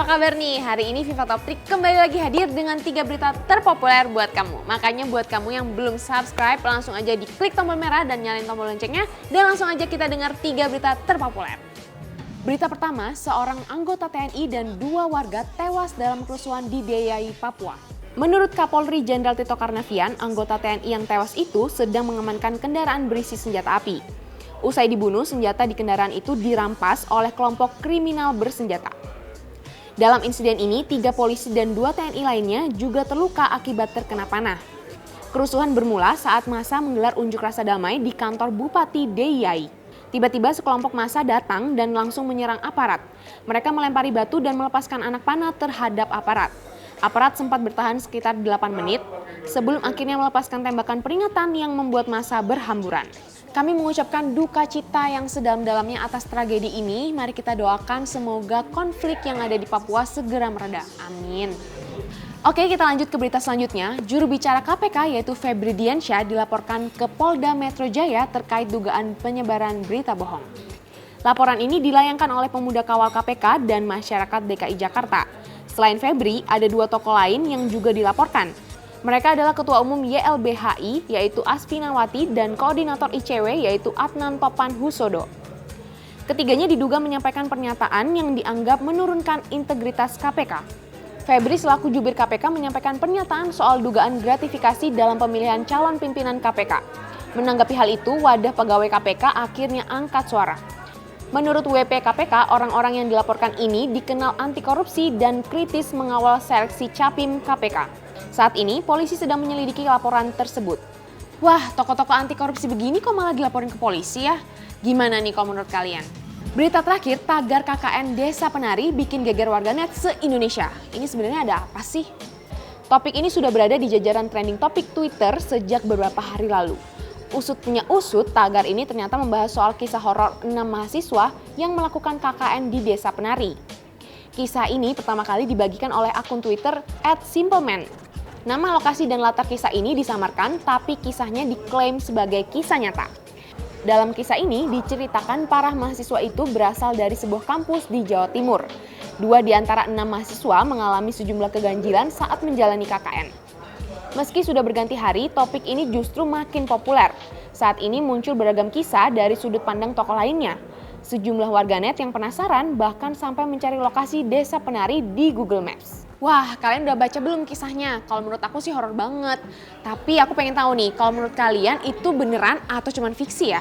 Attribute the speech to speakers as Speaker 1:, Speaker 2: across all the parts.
Speaker 1: kabar nih? Hari ini FIFA Top Trick kembali lagi hadir dengan 3 berita terpopuler buat kamu. Makanya buat kamu yang belum subscribe, langsung aja diklik tombol merah dan nyalain tombol loncengnya. Dan langsung aja kita dengar 3 berita terpopuler. Berita pertama, seorang anggota TNI dan 2 warga tewas dalam kerusuhan di Deiyai, Papua. Menurut Kapolri Jenderal Tito Karnavian, anggota TNI yang tewas itu sedang mengamankan kendaraan berisi senjata api. Usai dibunuh, senjata di kendaraan itu dirampas oleh kelompok kriminal bersenjata. Dalam insiden ini, 3 polisi dan 2 TNI lainnya juga terluka akibat terkena panah. Kerusuhan bermula saat massa menggelar unjuk rasa damai di kantor Bupati Deiyai. Tiba-tiba sekelompok massa datang dan langsung menyerang aparat. Mereka melempari batu dan melepaskan anak panah terhadap aparat. Aparat sempat bertahan sekitar 8 menit sebelum akhirnya melepaskan tembakan peringatan yang membuat massa berhamburan. Kami mengucapkan duka cita yang sedalam-dalamnya atas tragedi ini. Mari kita doakan semoga konflik yang ada di Papua segera mereda. Amin. Oke, kita lanjut ke berita selanjutnya. Juru bicara KPK yaitu Febri Diansyah dilaporkan ke Polda Metro Jaya terkait dugaan penyebaran berita bohong. Laporan ini dilayangkan oleh pemuda kawal KPK dan masyarakat DKI Jakarta. Selain Febri, ada 2 tokoh lain yang juga dilaporkan. Mereka adalah Ketua Umum YLBHI yaitu Aspinawati dan Koordinator ICW yaitu Adnan Topan Husodo. Ketiganya diduga menyampaikan pernyataan yang dianggap menurunkan integritas KPK. Febri selaku jubir KPK menyampaikan pernyataan soal dugaan gratifikasi dalam pemilihan calon pimpinan KPK. Menanggapi hal itu, wadah pegawai KPK akhirnya angkat suara. Menurut WP KPK, orang-orang yang dilaporkan ini dikenal anti korupsi dan kritis mengawal seleksi capim KPK. Saat ini, polisi sedang menyelidiki laporan tersebut. Wah, tokoh-tokoh anti korupsi begini kok malah dilaporin ke polisi ya? Gimana nih kalau menurut kalian? Berita terakhir, tagar KKN Desa Penari bikin geger warganet se-Indonesia. Ini sebenarnya ada apa sih? Topik ini sudah berada di jajaran trending topik Twitter sejak beberapa hari lalu. Usut punya usut, tagar ini ternyata membahas soal kisah horor 6 mahasiswa yang melakukan KKN di Desa Penari. Kisah ini pertama kali dibagikan oleh akun Twitter @simpleman. Nama, lokasi, dan latar kisah ini disamarkan, tapi kisahnya diklaim sebagai kisah nyata. Dalam kisah ini diceritakan para mahasiswa itu berasal dari sebuah kampus di Jawa Timur. 2 di antara 6 mahasiswa mengalami sejumlah keganjilan saat menjalani KKN. Meski sudah berganti hari, topik ini justru makin populer. Saat ini muncul beragam kisah dari sudut pandang tokoh lainnya. Sejumlah warganet yang penasaran bahkan sampai mencari lokasi Desa Penari di Google Maps. Wah, kalian udah baca belum kisahnya? Kalau menurut aku sih horor banget. Tapi aku pengen tahu nih, kalau menurut kalian itu beneran atau cuman fiksi ya?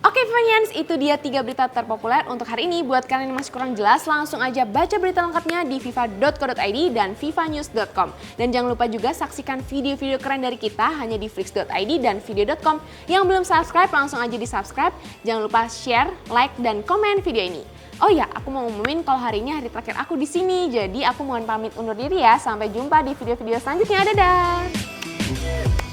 Speaker 1: Oke Fans, itu dia 3 berita terpopuler untuk hari ini. Buat kalian yang masih kurang jelas, langsung aja baca berita lengkapnya di fifa.co.id dan fifanews.com. Dan jangan lupa juga saksikan video-video keren dari kita hanya di flix.id dan video.com. Yang belum subscribe, langsung aja di subscribe. Jangan lupa share, like, dan komen video ini. Oh ya, aku mau ngumumin kalau hari ini hari terakhir aku di sini. Jadi aku mohon pamit undur diri ya. Sampai jumpa di video-video selanjutnya. Dadah!